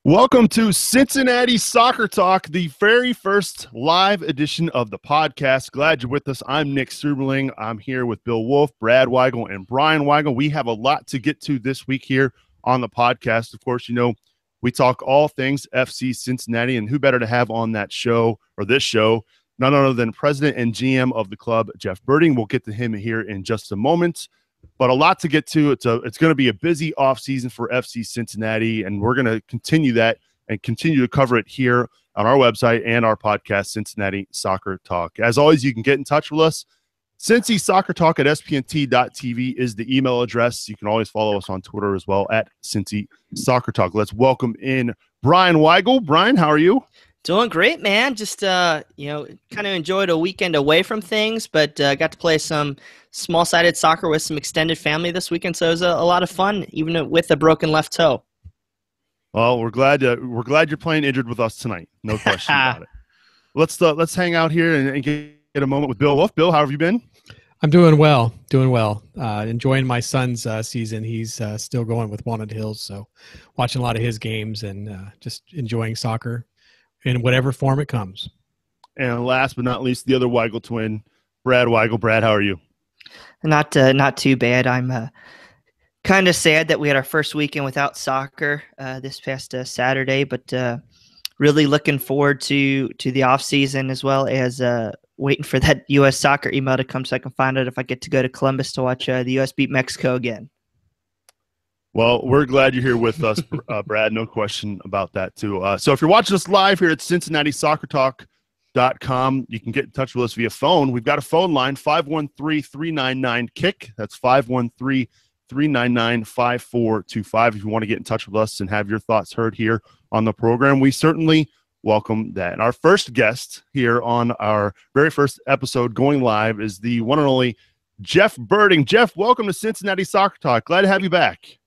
Welcome to Cincinnati Soccer Talk, the very first live edition of the podcast. Glad you're with us. I'm Nick Suberling. I'm here with Bill Wolf, Brad Weigel, and Brian Weigel. We have a lot to get to this week here on the podcast. Of course, you know, we talk all things FC Cincinnati, and who better to have on that show, or this show, none other than President and GM of the club, Jeff Birding. We'll get to him here in just a moment. But a lot to get to. It's going to be a busy offseason for FC Cincinnati, and we're going to continue that and continue to cover it here on our website and our podcast, Cincinnati Soccer Talk. As always, you can get in touch with us. CincySoccerTalk@spnt.tv is the email address. You can always follow us on Twitter as well at Cincy Soccer Talk. Let's welcome in Brian Weigel. Brian, how are you? Doing great, man. Just, kind of enjoyed a weekend away from things, but got to play some small-sided soccer with some extended family this weekend, so it was a lot of fun, even with a broken left toe. Well, we're glad you're playing injured with us tonight. No question about it. Let's hang out here and get a moment with Bill Wolf. Bill, how have you been? I'm doing well. Enjoying my son's season. He's still going with Walnut Hills, so watching a lot of his games and just enjoying soccer in whatever form it comes. And last but not least, the other Weigel twin, Brad Weigel. Brad, how are you? Not too bad. I'm kind of sad that we had our first weekend without soccer this past Saturday, but really looking forward to the off season, as well as waiting for that U.S. soccer email to come so I can find out if I get to go to Columbus to watch the U.S. beat Mexico again. Well, we're glad you're here with us, Brad. No question about that, too. So if you're watching us live here at CincinnatiSoccerTalk.com, you can get in touch with us via phone. We've got a phone line, 513-399-KICK. That's 513-399-5425. If you want to get in touch with us and have your thoughts heard here on the program, we certainly welcome that. And our first guest here on our very first episode going live is the one and only Jeff Birding. Jeff, welcome to Cincinnati Soccer Talk. Glad to have you back.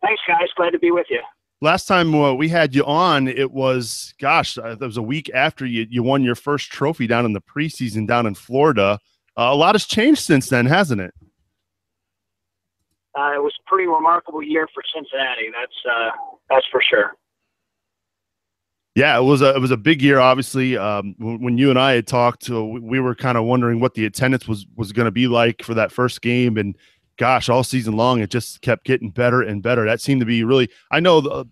Thanks, guys. Glad to be with you. Last time we had you on, it was, that was a week after you won your first trophy down in the preseason down in Florida. A lot has changed since then, hasn't it? It was a pretty remarkable year for Cincinnati. That's for sure. Yeah, it was a big year. Obviously, when you and I had talked, we were kind of wondering what the attendance was going to be like for that first game, and gosh, all season long, it just kept getting better and better. That seemed to be really – I know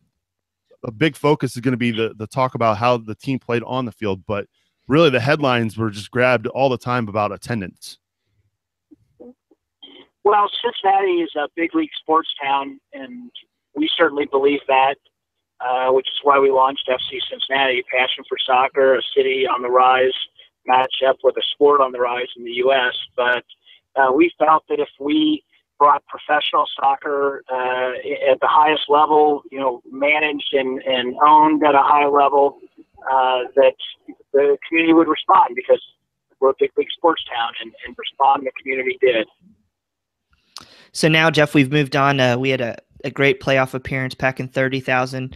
a big focus is going to be the talk about how the team played on the field, but really the headlines were just grabbed all the time about attendance. Well, Cincinnati is a big league sports town, and we certainly believe that, which is why we launched FC Cincinnati, passion for soccer, a city on the rise, match up with a sport on the rise in the U.S., but we felt that if we brought professional soccer at the highest level, managed and owned at a high level, that the community would respond, because we're a big league sports town, and respond, the community did. So now, Jeff, we've moved on. We had a great playoff appearance, packing 30,000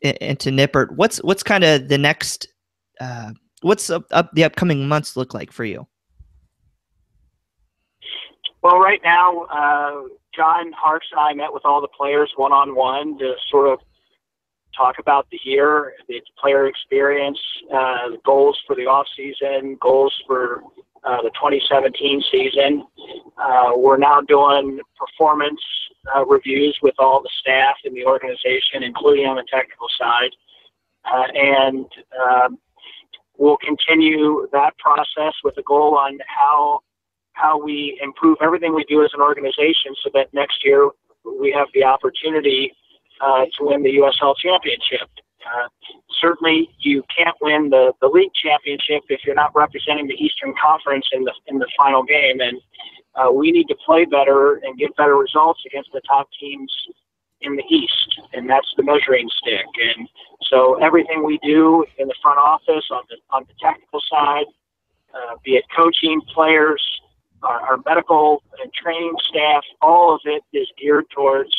into Nippert. What's kind of the next? What's the upcoming months look like for you? Well, right now, John Harks and I met with all the players one-on-one to sort of talk about the year, the player experience, the goals for the off-season, goals for the 2017 season. We're now doing performance reviews with all the staff in the organization, including on the technical side. And we'll continue that process with a goal on how we improve everything we do as an organization, so that next year we have the opportunity to win the USL Championship. Certainly, you can't win the league championship if you're not representing the Eastern Conference in the final game, and we need to play better and get better results against the top teams in the East, and that's the measuring stick. And so everything we do in the front office, on the technical side, be it coaching, players, our medical and training staff, all of it is geared towards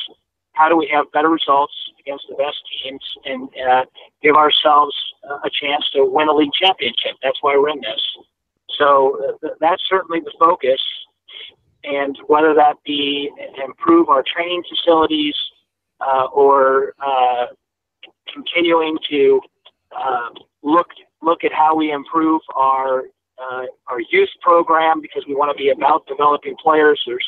how do we have better results against the best teams and give ourselves a chance to win a league championship. That's why we're in this. So that's certainly the focus. And whether that be improve our training facilities, or continuing to look at how we improve our youth program, because we want to be about developing players. There's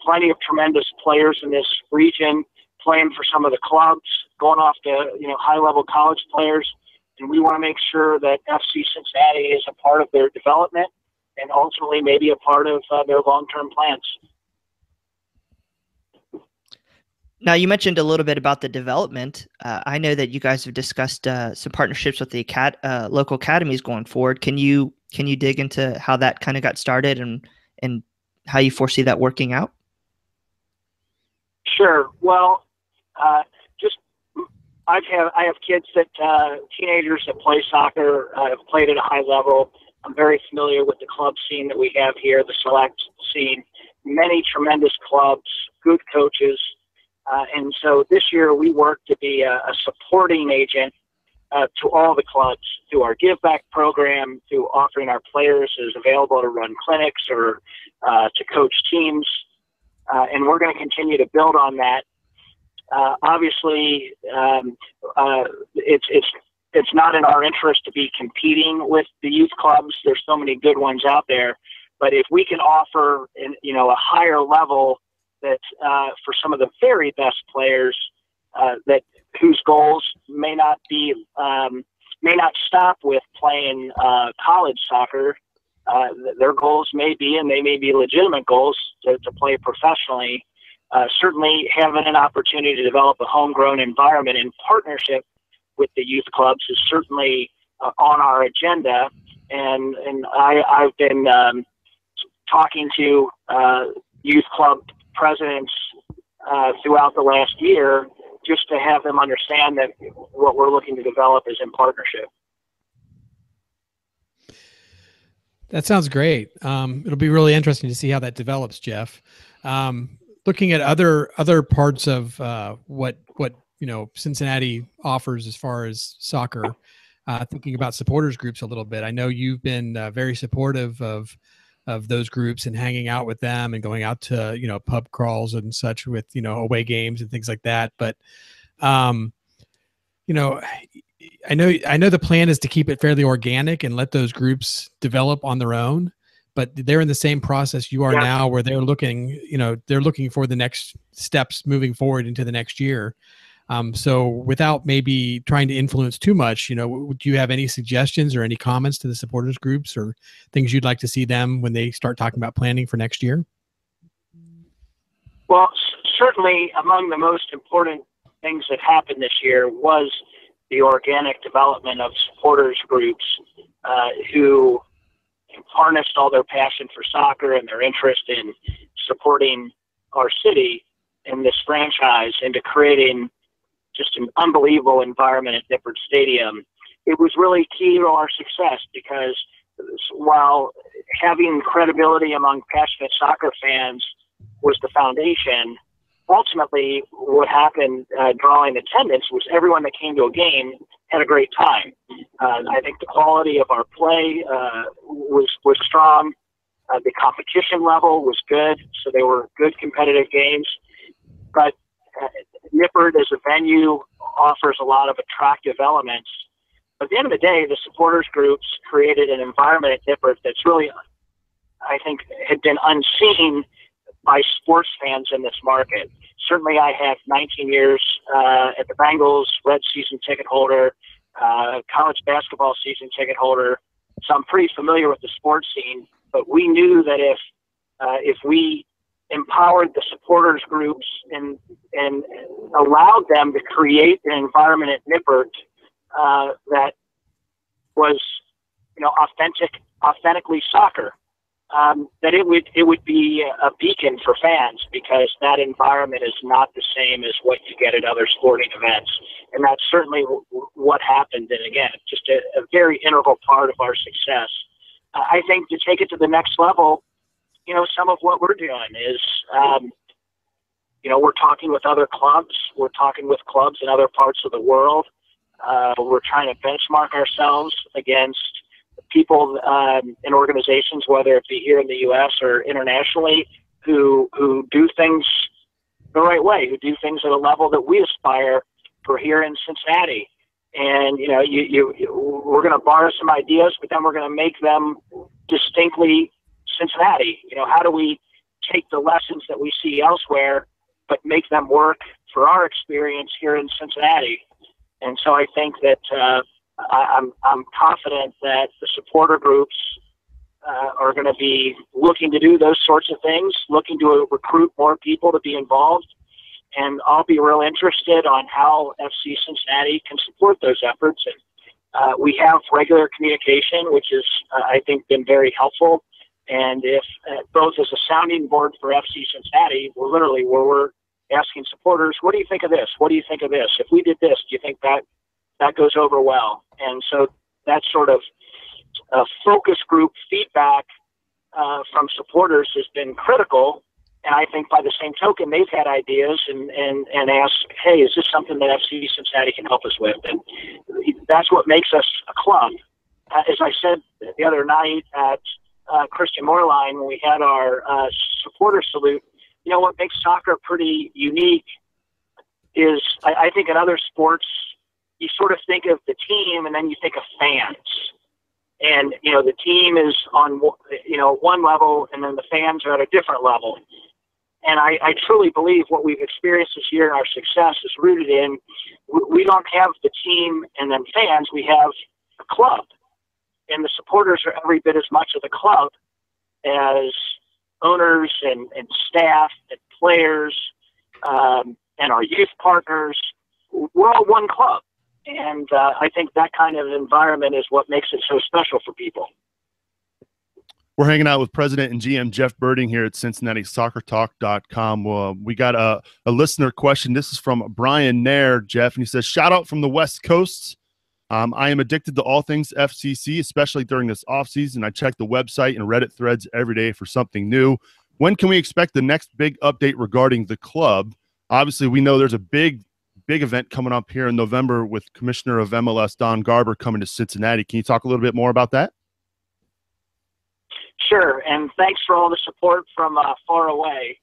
plenty of tremendous players in this region playing for some of the clubs, going off to high-level college players, and we want to make sure that FC Cincinnati is a part of their development and ultimately maybe a part of their long-term plans. Now, you mentioned a little bit about the development. I know that you guys have discussed some partnerships with the local academies going forward. Can you dig into how that kind of got started and how you foresee that working out? Sure. Well, I have kids teenagers that play soccer, have played at a high level. I'm very familiar with the club scene that we have here, the select scene. Many tremendous clubs, good coaches. And so this year we work to be a supporting agent to all the clubs through our Give Back program, through offering our players as available to run clinics or to coach teams. And we're going to continue to build on that. Obviously, it's not in our interest to be competing with the youth clubs. There's so many good ones out there. But if we can offer a higher level that for some of the very best players whose goals may not stop with playing college soccer. Their goals may be, and they may be legitimate goals, to play professionally. Certainly having an opportunity to develop a homegrown environment in partnership with the youth clubs is certainly on our agenda. And I've been talking to youth club presidents throughout the last year, just to have them understand that what we're looking to develop is in partnership. That sounds great. It'll be really interesting to see how that develops, Jeff. Looking at other parts of what Cincinnati offers as far as soccer, thinking about supporters groups a little bit. I know you've been very supportive of those groups and hanging out with them and going out to pub crawls and such with away games and things like that. But I know the plan is to keep it fairly organic and let those groups develop on their own. But they're in the same process you are now, where they're looking for the next steps moving forward into the next year. So without maybe trying to influence too much, do you have any suggestions or any comments to the supporters groups or things you'd like to see them when they start talking about planning for next year? Well, certainly among the most important things that happened this year was the organic development of supporters groups who harnessed all their passion for soccer and their interest in supporting our city and this franchise into creating just an unbelievable environment at Nippert Stadium. It was really key to our success, because while having credibility among passionate soccer fans was the foundation, ultimately what happened drawing attendance was everyone that came to a game had a great time. I think the quality of our play was strong. The competition level was good, so they were good competitive games. But Nippert as a venue offers a lot of attractive elements. But at the end of the day, the supporters groups created an environment at Nippert that's really, I think, had been unseen by sports fans in this market. Certainly I have 19 years at the Bengals, Red season ticket holder, college basketball season ticket holder. So I'm pretty familiar with the sports scene, but we knew that if we empowered the supporters groups and allowed them to create an environment at Nippert that was, authentically soccer, that it would be a beacon for fans, because that environment is not the same as what you get at other sporting events. And that's certainly what happened. And again, just a very integral part of our success. I think to take it to the next level, some of what we're doing is, we're talking with other clubs. We're talking with clubs in other parts of the world. We're trying to benchmark ourselves against people and organizations, whether it be here in the U.S. or internationally, who do things the right way, who do things at a level that we aspire for here in Cincinnati. And, you know, we're going to borrow some ideas, but then we're going to make them distinctly Cincinnati. You know, how do we take the lessons that we see elsewhere, but make them work for our experience here in Cincinnati? And so I think that I'm confident that the supporter groups are going to be looking to do those sorts of things, looking to recruit more people to be involved. And I'll be real interested on how FC Cincinnati can support those efforts. And we have regular communication, which is, I think, been very helpful. And if both as a sounding board for FC Cincinnati, we're asking supporters, what do you think of this? What do you think of this? If we did this, do you think that goes over well? And so that sort of focus group feedback from supporters has been critical. And I think by the same token, they've had ideas and asked, hey, is this something that FC Cincinnati can help us with? And that's what makes us a club. As I said the other night at Christian Moorline, when we had our supporter salute, you know, what makes soccer pretty unique is I think in other sports, you sort of think of the team and then you think of fans. And, you know, the team is on, you know, one level and then the fans are at a different level. And I truly believe what we've experienced this year and our success is rooted in, we don't have the team and then fans, we have a club. And the supporters are every bit as much of the club as owners and staff and players and our youth partners. We're all one club. And I think that kind of environment is what makes it so special for people. We're hanging out with President and GM Jeff Birding here at CincinnatiSoccerTalk.com. We got a listener question. This is from Brian Nair, Jeff, and he says, shout out from the West Coast. I am addicted to all things FCC, especially during this offseason. I check the website and Reddit threads every day for something new. When can we expect the next big update regarding the club? Obviously, we know there's a big event coming up here in November with Commissioner of MLS Don Garber coming to Cincinnati. Can you talk a little bit more about that? Sure, and thanks for all the support from far away.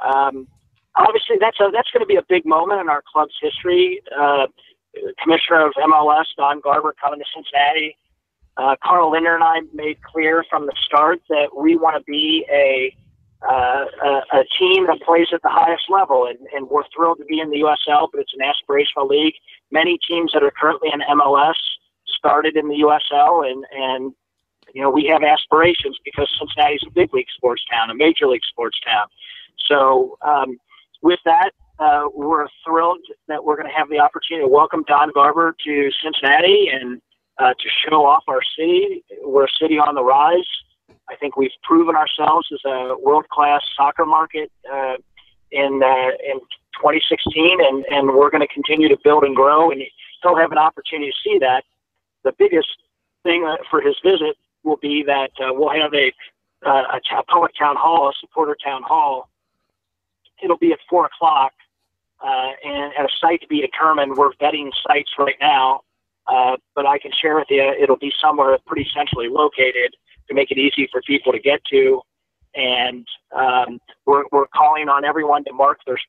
Obviously, that's going to be a big moment in our club's history. Commissioner of MLS Don Garber coming to Cincinnati. Carl Linder and I made clear from the start that we want to be a team that plays at the highest level, and we're thrilled to be in the USL, but it's an aspirational league. Many teams that are currently in MLS started in the USL, and you know, we have aspirations because Cincinnati is a big league sports town, a major league sports town. So with that, we're thrilled that we're going to have the opportunity to welcome Don Garber to Cincinnati and to show off our city. We're a city on the rise. I think we've proven ourselves as a world-class soccer market in 2016, and we're going to continue to build and grow, and he'll have an opportunity to see that. The biggest thing for his visit will be that we'll have a public town hall, a supporter town hall. It'll be at 4 o'clock and at a site to be determined. We're vetting sites right now, but I can share with you it'll be somewhere pretty centrally located to make it easy for people to get to. And we're calling on everyone to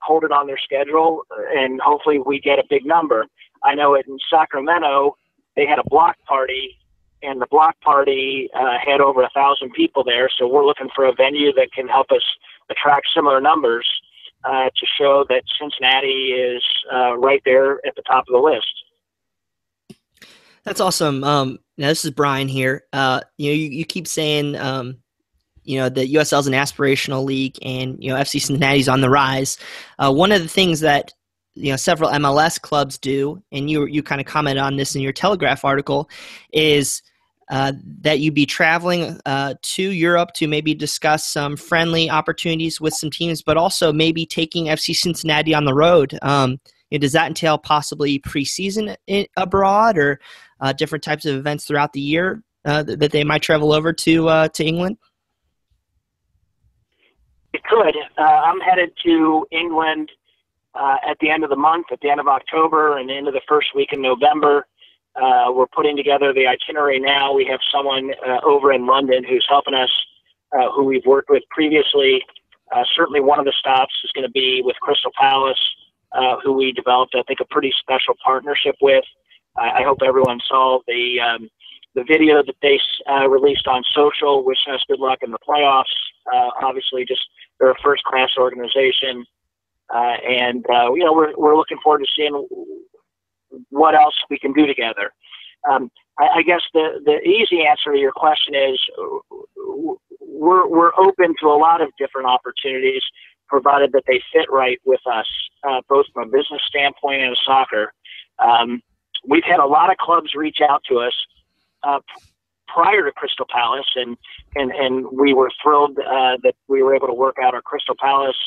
hold it on their schedule, and hopefully we get a big number. I know in Sacramento they had a block party, and the block party had over 1,000 people there. So we're looking for a venue that can help us attract similar numbers to show that Cincinnati is right there at the top of the list. That's awesome. Now this is Brian here. You keep saying, the USL is an aspirational league, and FC Cincinnati's on the rise. One of the things that several MLS clubs do, and you kind of commented on this in your Telegraph article, is that you be traveling to Europe to maybe discuss some friendly opportunities with some teams, but also maybe taking FC Cincinnati on the road. Does that entail possibly preseason abroad or different types of events throughout the year that they might travel over to England? It could. I'm headed to England at the end of the month, at the end of October, and into the first week in November. We're putting together the itinerary now. We have someone over in London who's helping us, who we've worked with previously, Certainly one of the stops is going to be with Crystal Palace, who we developed, I think, a pretty special partnership with. I hope everyone saw the video that they released on social, wishing us good luck in the playoffs. Obviously, just they're a first-class organization, and we're looking forward to seeing what else we can do together. I guess the easy answer to your question is we're open to a lot of different opportunities, provided that they fit right with us, both from a business standpoint and a soccer. We've had a lot of clubs reach out to us prior to Crystal Palace, and we were thrilled that we were able to work out our Crystal Palace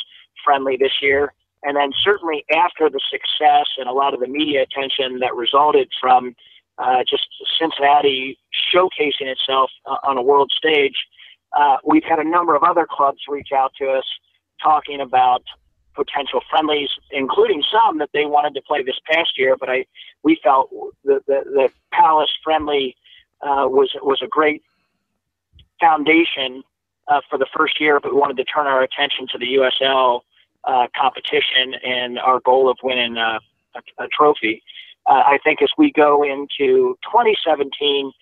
friendly this year. And then certainly after the success and a lot of the media attention that resulted from just Cincinnati showcasing itself on a world stage, we've had a number of other clubs reach out to us talking about potential friendlies, including some that they wanted to play this past year. But we felt the Palace friendly was a great foundation for the first year, but we wanted to turn our attention to the USL competition and our goal of winning a trophy. I think as we go into 2017,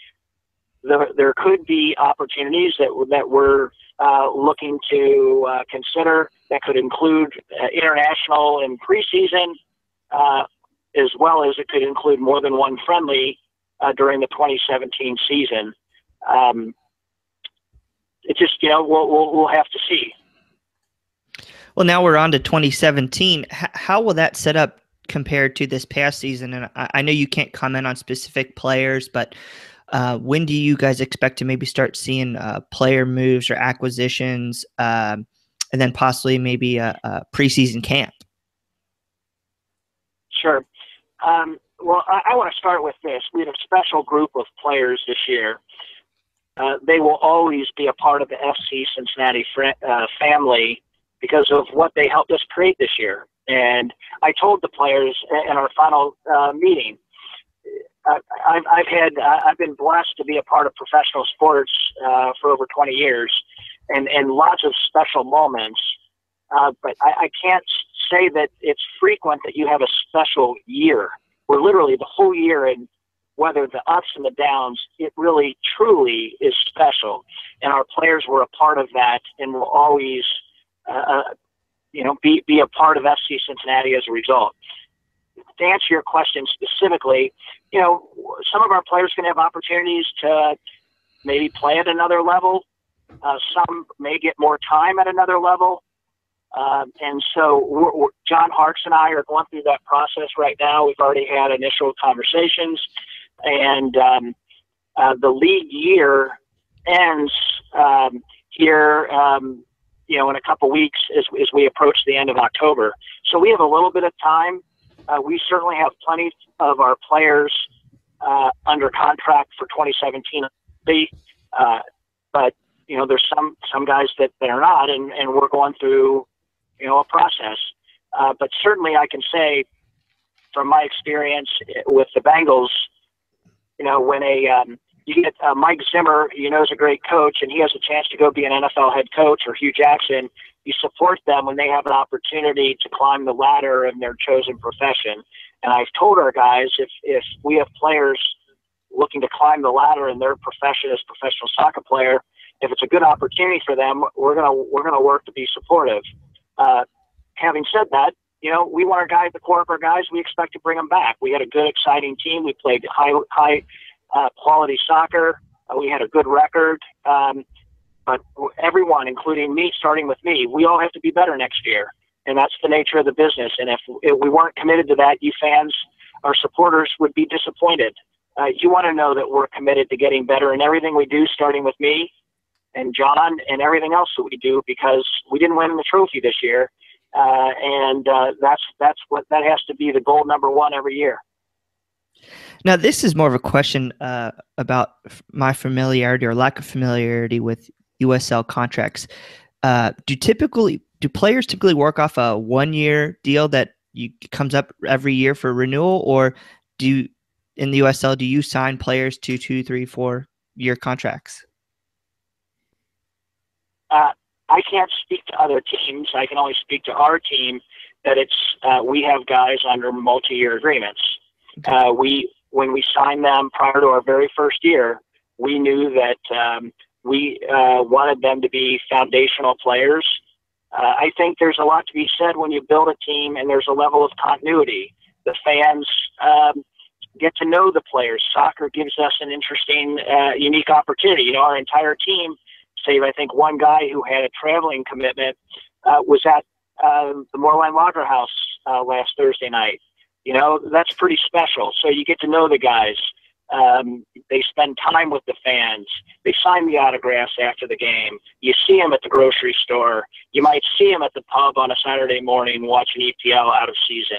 there could be opportunities that we're looking to consider that could include international and preseason, as well as it could include more than one friendly during the 2017 season. It just, we'll have to see. Well, now we're on to 2017. How will that set up compared to this past season? And I know you can't comment on specific players, but when do you guys expect to maybe start seeing player moves or acquisitions, and then possibly maybe a preseason camp? Sure. Well, I want to start with this. We have a special group of players this year. They will always be a part of the FC Cincinnati family because of what they helped us create this year. And I told the players in our final meeting, I've been blessed to be a part of professional sports for over 20 years, and lots of special moments. But I can't say that it's frequent that you have a special year. We're literally the whole year, and whether the ups and the downs, it really truly is special. And our players were a part of that, and will always be a part of FC Cincinnati as a result. To answer your question specifically, some of our players can have opportunities to maybe play at another level. Some may get more time at another level. And so John Harks and I are going through that process right now. We've already had initial conversations, and the league year ends here in a couple weeks as we approach the end of October. So we have a little bit of time. We certainly have plenty of our players under contract for 2017. But there's some guys that are not, and we're going through a process. But certainly I can say from my experience with the Bengals, when you get Mike Zimmer, is a great coach, and he has a chance to go be an NFL head coach, or Hugh Jackson, you support them when they have an opportunity to climb the ladder in their chosen profession. And I've told our guys, if we have players looking to climb the ladder in their profession as a professional soccer player, if it's a good opportunity for them, we're gonna work to be supportive. Having said that, we want our guys, the core of our guys, we expect to bring them back. We had a good, exciting team. We played high quality soccer. We had a good record. But everyone, including me, starting with me, we all have to be better next year. And that's the nature of the business. And if we weren't committed to that, you fans, our supporters, would be disappointed. You want to know that we're committed to getting better in everything we do, starting with me and John and everything else that we do, because we didn't win the trophy this year. That's what that has to be the goal number one every year. Now, this is more of a question about my familiarity or lack of familiarity with USL contracts. Do players typically work off a 1-year deal that comes up every year for renewal, or in the USL, do you sign players to 2, 3, 4-year contracts? I can't speak to other teams. I can only speak to our team that we have guys under multi-year agreements. When we signed them prior to our very first year, we knew that we wanted them to be foundational players. I think there's a lot to be said when you build a team and there's a level of continuity. The fans get to know the players. Soccer gives us an interesting, unique opportunity. Our entire team, save I think one guy who had a traveling commitment, was at the Moorline Lager House last Thursday night. That's pretty special. So you get to know the guys. They spend time with the fans. They sign the autographs after the game. You see them at the grocery store. You might see them at the pub on a Saturday morning watching EPL out of season.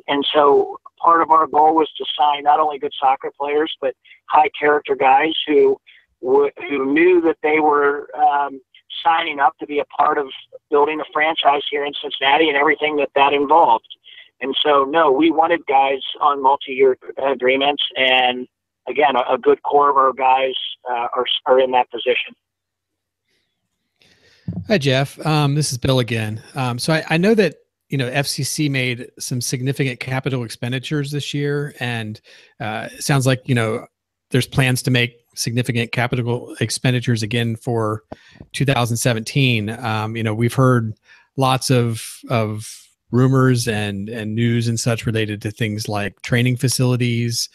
And so part of our goal was to sign not only good soccer players, but high character guys who knew that they were signing up to be a part of building a franchise here in Cincinnati and everything that involved. And so, no, we wanted guys on multi-year agreements, and again, a good core of our guys are in that position. Hi, Jeff. This is Bill again. So I know that FCC made some significant capital expenditures this year, and it sounds like there's plans to make significant capital expenditures again for 2017. We've heard lots of rumors and news and such related to things like training facilities,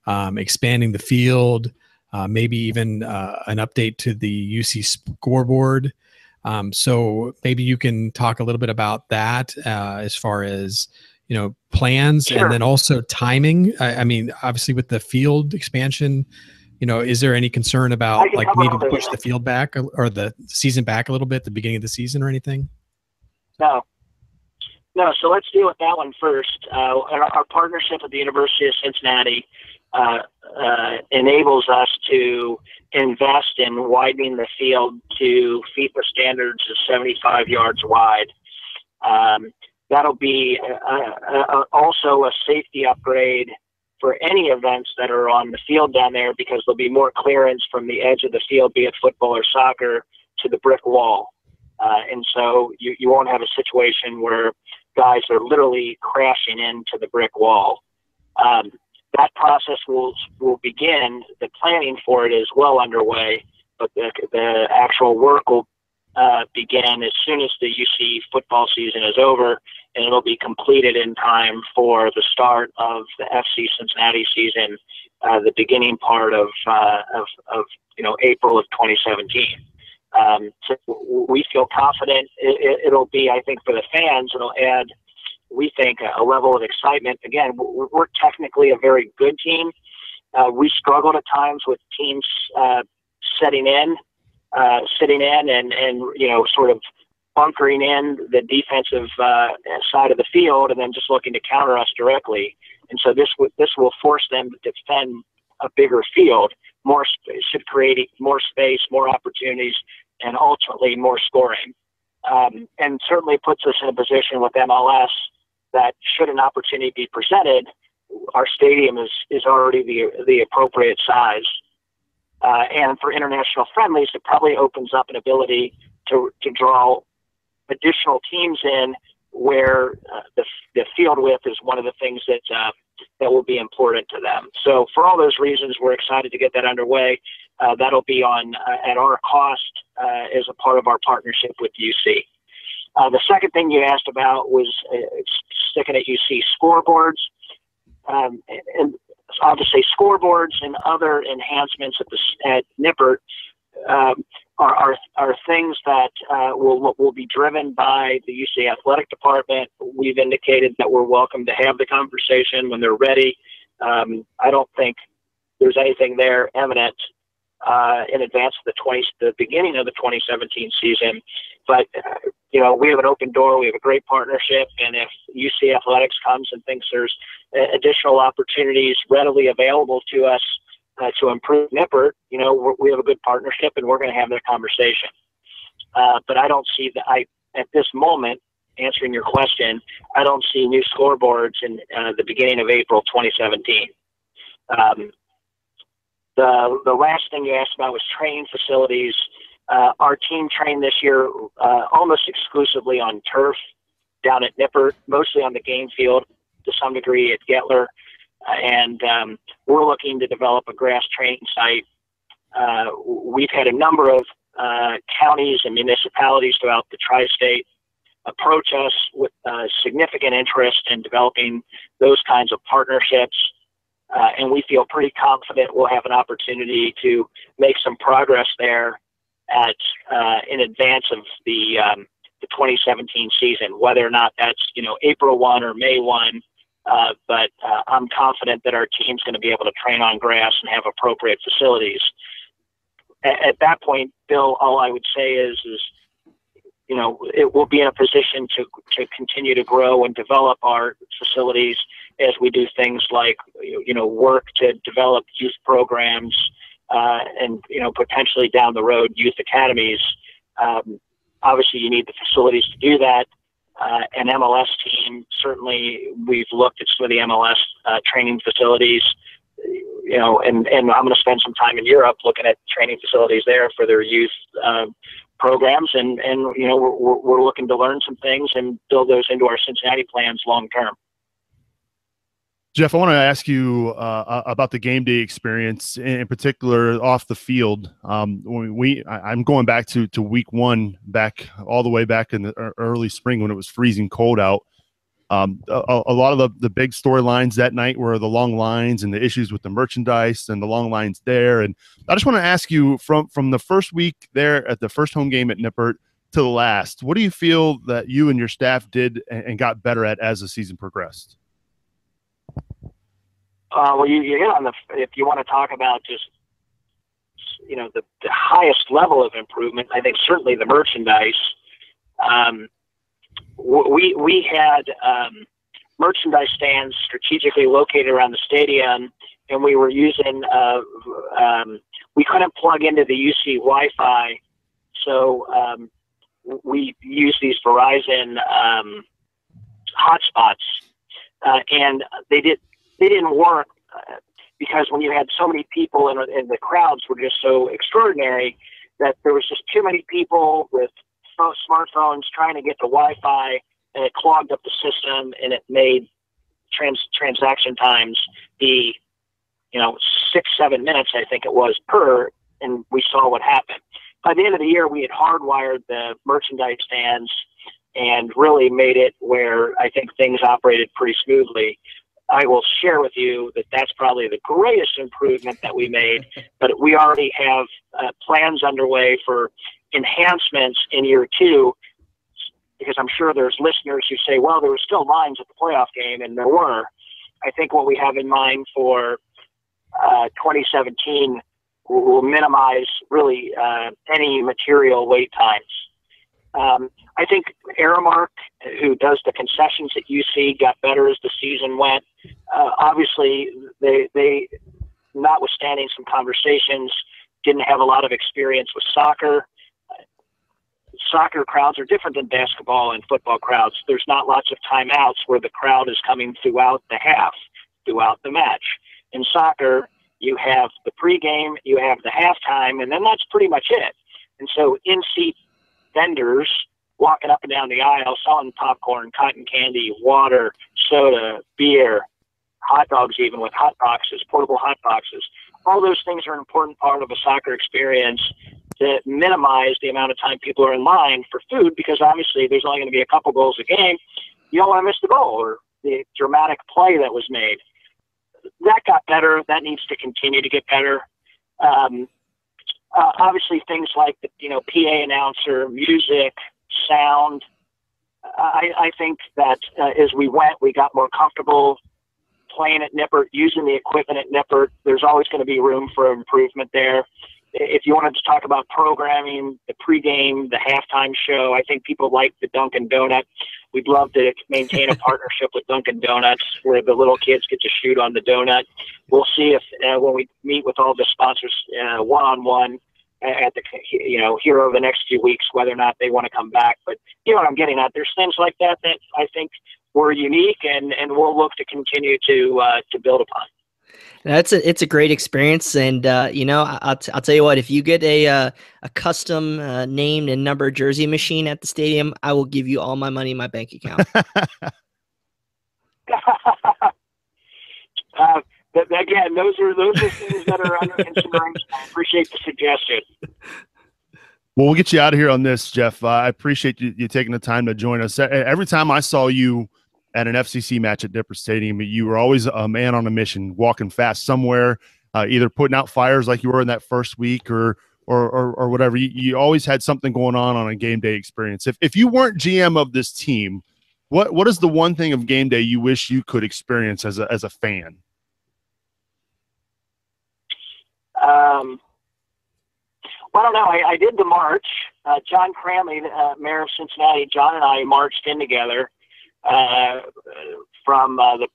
expanding the field, maybe even an update to the UC scoreboard. So maybe you can talk a little bit about that as far as plans. Sure. And then also timing. I mean, obviously with the field expansion, is there any concern about like needing to push the field back or the season back a little bit at the beginning of the season or anything? No, so let's deal with that one first. Our partnership with the University of Cincinnati enables us to invest in widening the field to FIFA standards of 75 yards wide. That'll be also a safety upgrade for any events that are on the field down there, because there'll be more clearance from the edge of the field, be it football or soccer, to the brick wall. And so you won't have a situation where guys are literally crashing into the brick wall. That process will begin. The planning for it is well underway, but the actual work will begin as soon as the UC football season is over, and it'll be completed in time for the start of the FC Cincinnati season, the beginning part of April of 2017. So we feel confident it'll be, I think, for the fans, it'll add, we think, a level of excitement. Again, we're technically a very good team. We struggled at times with teams sitting in and sort of bunkering in the defensive side of the field and then just looking to counter us directly. And so this will force them to defend a bigger field. More space should create more space, more opportunities, and ultimately more scoring. And certainly puts us in a position with MLS that should an opportunity be presented, our stadium is already the appropriate size. And for international friendlies, it probably opens up an ability to draw additional teams in where the field width is one of the things that will be important to them. So for all those reasons, we're excited to get that underway. That'll be on at our cost as a part of our partnership with UC. The second thing you asked about was sticking at UC scoreboards. And obviously scoreboards and other enhancements at Nippert are things that will be driven by the UC athletic department. We've indicated that we're welcome to have the conversation when they're ready. I don't think there's anything there imminent in advance of the beginning of the 2017 season. But, we have an open door. We have a great partnership. And if UC Athletics comes and thinks there's additional opportunities readily available to us to improve Nippert, we have a good partnership and we're going to have that conversation. But I don't see at this moment, answering your question, I don't see new scoreboards in the beginning of April 2017. The last thing you asked about was training facilities. Our team trained this year almost exclusively on turf down at Nippert, mostly on the game field, to some degree at Gettler. And we're looking to develop a grass training site. We've had a number of counties and municipalities throughout the tri-state approach us with significant interest in developing those kinds of partnerships. And we feel pretty confident we'll have an opportunity to make some progress there in advance of the 2017 season, whether or not that's, April 1 or May 1. But I'm confident that our team's going to be able to train on grass and have appropriate facilities. At that point, Bill, all I would say is it will be in a position to continue to grow and develop our facilities as we do things like, work to develop youth programs and, potentially down the road, youth academies. Obviously, you need the facilities to do that. An MLS team, certainly we've looked at some of the MLS training facilities, and I'm going to spend some time in Europe looking at training facilities there for their youth programs. And we're looking to learn some things and build those into our Cincinnati plans long term. Jeff, I want to ask you about the game day experience, in particular off the field. I'm going back to week 1, all the way back in the early spring when it was freezing cold out. A lot of the big storylines that night were the long lines and the issues with the merchandise and the long lines there. And I just want to ask you, from the first week there at the first home game at Nippert to the last, what do you feel that you and your staff did and got better at as the season progressed? Well, you hit on if you want to talk about just, the highest level of improvement, I think certainly the merchandise. We had merchandise stands strategically located around the stadium, and we were using, we couldn't plug into the UC Wi-Fi, so we used these Verizon hotspots, and they didn't work because when you had so many people and the crowds were just so extraordinary that there was just too many people with smartphones trying to get the Wi-Fi, and it clogged up the system, and it made transaction times be, 6-7 minutes, I think it was, per, and we saw what happened. By the end of the year, we had hardwired the merchandise stands and really made it where I think things operated pretty smoothly. I will share with you that that's probably the greatest improvement that we made, but we already have plans underway for enhancements in year 2, because I'm sure there's listeners who say, well, there were still lines at the playoff game, and there were. I think what we have in mind for 2017 will minimize really any material wait times. I think Aramark, who does the concessions at UC, got better as the season went. Obviously, they, notwithstanding some conversations, didn't have a lot of experience with soccer. Soccer crowds are different than basketball and football crowds. There's not lots of timeouts where the crowd is coming throughout the half, throughout the match. In soccer, you have the pregame, you have the halftime, and then that's pretty much it. And so in-seat vendors walking up and down the aisle selling popcorn, cotton candy, water, soda, beer, hot dogs, even with hot boxes, portable hot boxes. All those things are an important part of a soccer experience to minimize the amount of time people are in line for food, because obviously there's only going to be a couple goals a game. You don't want to miss the goal or the dramatic play that was made. That got better. That needs to continue to get better. Obviously things like the, PA announcer, music, sound. I think that as we went, we got more comfortable playing at Nippert, using the equipment at Nippert. There's always going to be room for improvement there. If you wanted to talk about programming, the pregame, the halftime show, I think people like the Dunkin' Donut. We'd love to maintain a partnership with Dunkin' Donuts where the little kids get to shoot on the donut. We'll see if when we meet with all the sponsors one-on-one at the here over the next few weeks, whether or not they want to come back. But you know what I'm getting at. There's things like that I think were unique, and we'll look to continue to build upon. It's a great experience, and I'll tell you what. If you get a custom named and numbered jersey machine at the stadium, I will give you all my money in my bank account. Again, those are things that are under consideration. I appreciate the suggestion. Well, we'll get you out of here on this, Jeff. I appreciate you taking the time to join us. Every time I saw you at an FCC match at Dipper Stadium, you were always a man on a mission, walking fast somewhere, either putting out fires like you were in that first week or whatever. You always had something going on a game day experience. If you weren't GM of this team, what is the one thing of game day you wish you could experience as a fan? Well, I don't know. I did the march. John Cramley, mayor of Cincinnati, John and I marched in together from the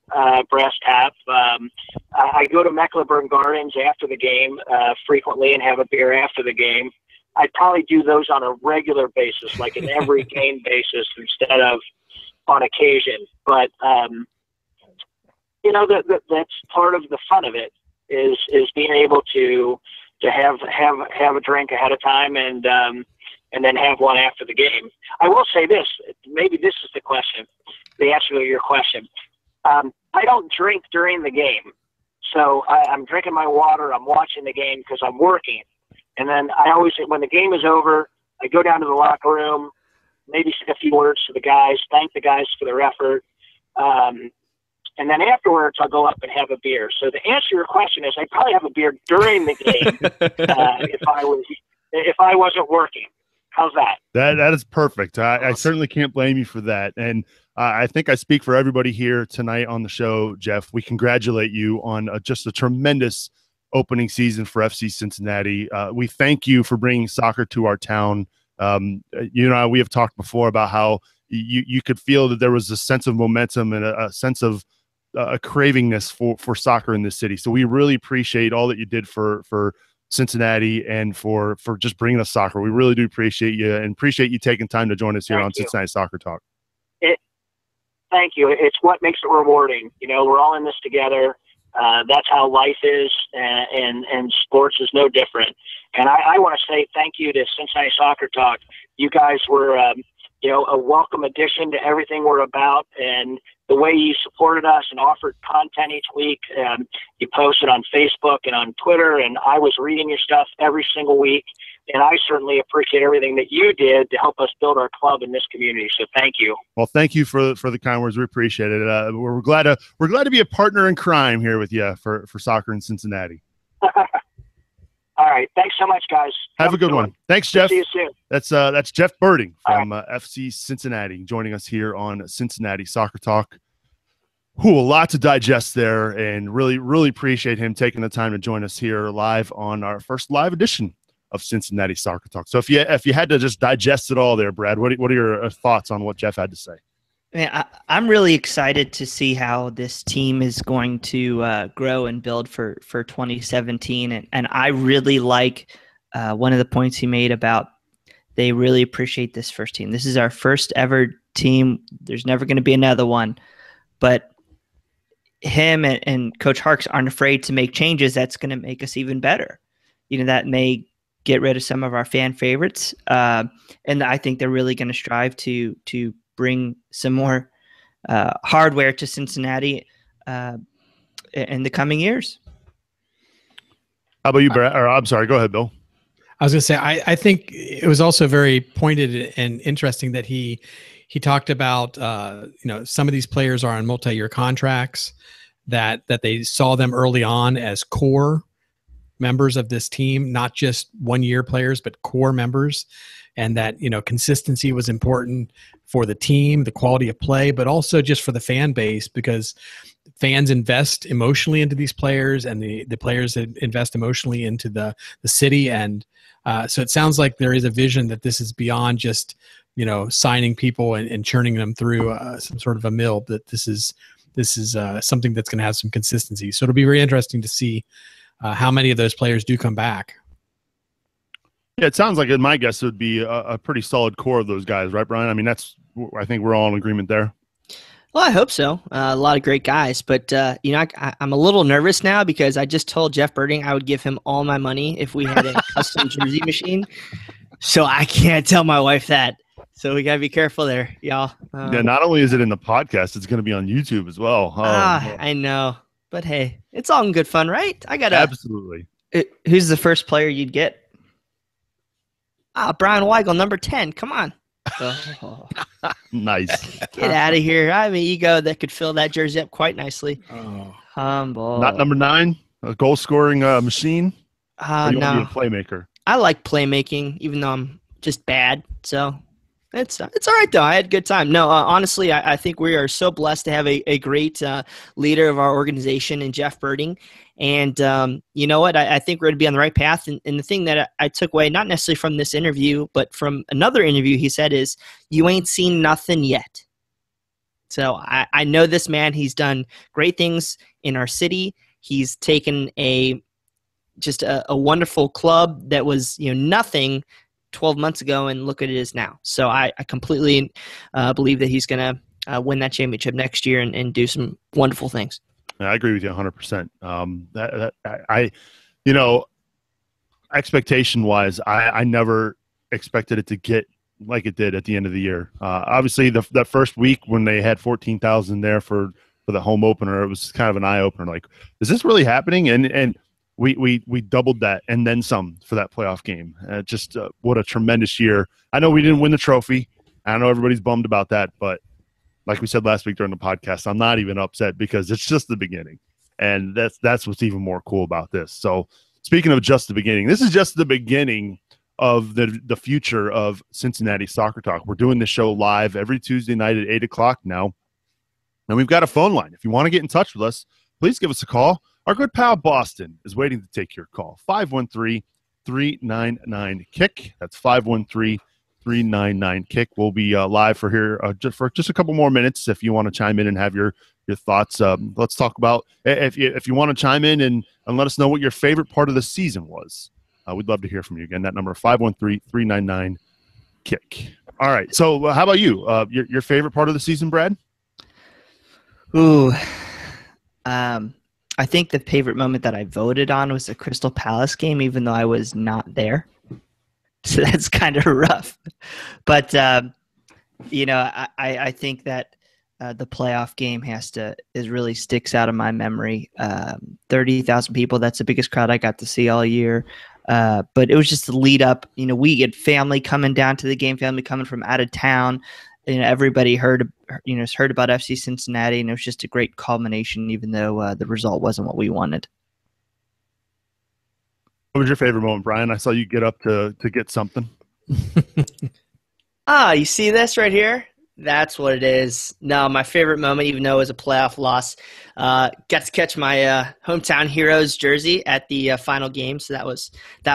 Brass Tap. I go to Mecklenburg Gardens after the game frequently and have a beer after the game. I'd probably do those on a regular basis, like an every game basis instead of on occasion. But, that's part of the fun of it is being able to have a drink ahead of time and then have one after the game. I will say this, maybe this is the answer to your question. I don't drink during the game. So I'm drinking my water, I'm watching the game because I'm working. And then when the game is over, I go down to the locker room, maybe say a few words to the guys, thank the guys for their effort. And then afterwards, I'll go up and have a beer. So the answer to your question is I'd probably have a beer during the game if I wasn't working. How's that? That is perfect. I certainly can't blame you for that. And I think I speak for everybody here tonight on the show, Jeff. We congratulate you on just a tremendous opening season for FC Cincinnati. We thank you for bringing soccer to our town. We have talked before about how you could feel that there was a sense of momentum and a sense of a cravingness for soccer in this city. So we really appreciate all that you did for Cincinnati and for just bringing us soccer. We really do appreciate you and appreciate you taking time to join us here on Cincinnati Soccer Talk. Thank you. It's what makes it rewarding. We're all in this together. That's how life is, and sports is no different. And I want to say thank you to Cincinnati Soccer Talk. You guys were, a welcome addition to everything we're about, and the way you supported us and offered content each week. You posted on Facebook and on Twitter, and I was reading your stuff every single week. And I certainly appreciate everything that you did to help us build our club in this community. So thank you. Well, thank you for the kind words. We appreciate it. We're glad to be a partner in crime here with you for soccer in Cincinnati. All right. Thanks so much, guys. Have a good one. Thanks, Jeff. See you soon. That's Jeff Birding from FC Cincinnati joining us here on Cincinnati Soccer Talk. A lot to digest there, and really, really appreciate him taking the time to join us here live on our first live edition of Cincinnati Soccer Talk. So if you had to just digest it all there, Brad, what are your thoughts on what Jeff had to say? Man, I'm really excited to see how this team is going to grow and build for 2017. And I really like one of the points he made about they really appreciate this first team. This is our first ever team. There's never going to be another one. But him and Coach Harks aren't afraid to make changes that's going to make us even better. That may get rid of some of our fan favorites. And I think they're really going to strive to bring some more hardware to Cincinnati in the coming years. How about you, Brad? Or I'm sorry, go ahead, Bill. I was going to say, I think it was also very pointed and interesting that he talked about, some of these players are on multi-year contracts, that they saw them early on as core members of this team, not just one-year players, but core members. And that, consistency was important for the team, the quality of play, but also just for the fan base, because fans invest emotionally into these players, and the players invest emotionally into the city. And so it sounds like there is a vision that this is beyond just, signing people and churning them through some sort of a mill, that this is something that's going to have some consistency. So it'll be very interesting to see how many of those players do come back. Yeah, it sounds like my guess would be a pretty solid core of those guys, right, Brian? I mean, I think we're all in agreement there. Well, I hope so. A lot of great guys, but I'm a little nervous now because I just told Jeff Birding I would give him all my money if we had a custom jersey machine. So I can't tell my wife that. So we gotta be careful there, y'all. Yeah, not only is it in the podcast, it's going to be on YouTube as well. I know, but hey, it's all in good fun, right? Absolutely. Who's the first player you'd get? Brian Weigel, number 10. Come on. Oh. Nice. Get out of here. I have an ego that could fill that jersey up quite nicely. Oh. Humble. Not number 9, a goal-scoring machine? Or you want to be a playmaker? I like playmaking, even though I'm just bad. So it's all right, though. I had a good time. No, honestly, I think we are so blessed to have a great leader of our organization in Jeff Birding. And you know what? I think we're going to be on the right path. And the thing that I took away, not necessarily from this interview, but from another interview he said is, you ain't seen nothing yet. So I know this man. He's done great things in our city. He's taken just a wonderful club that was nothing 12 months ago, and look at it is now. So I completely believe that he's going to win that championship next year and do some wonderful things. I agree with you 100%. Expectation-wise, I never expected it to get like it did at the end of the year. Obviously, that first week when they had 14,000 there for the home opener, it was kind of an eye-opener. Like, is this really happening? And we doubled that and then some for that playoff game. Just what a tremendous year. I know we didn't win the trophy. I know everybody's bummed about that, but like we said last week during the podcast, I'm not even upset because it's just the beginning. And that's what's even more cool about this. So speaking of just the beginning, this is just the beginning of the future of Cincinnati Soccer Talk. We're doing this show live every Tuesday night at 8 o'clock now. And we've got a phone line. If you want to get in touch with us, please give us a call. Our good pal Boston is waiting to take your call. 513-399-KICK. That's 513-399-KICK. We'll be live for here for just a couple more minutes if you want to chime in and have your thoughts. Let's talk about if you want to chime in and let us know what your favorite part of the season was. We'd love to hear from you. Again, that number 513-399-KICK. All right. So how about you? Your favorite part of the season, Brad? Ooh. I think the favorite moment that I voted on was the Crystal Palace game, even though I was not there. So that's kind of rough. But, I think that the playoff game really sticks out of my memory. 30,000 people, that's the biggest crowd I got to see all year. But it was just the lead up. We had family coming down to the game, family coming from out of town. Everybody heard about FC Cincinnati, and it was just a great culmination, even though the result wasn't what we wanted. What was your favorite moment, Brian? I saw you get up to get something. You see this right here? That's what it is. No, my favorite moment, even though it was a playoff loss, got to catch my hometown heroes jersey at the final game, so that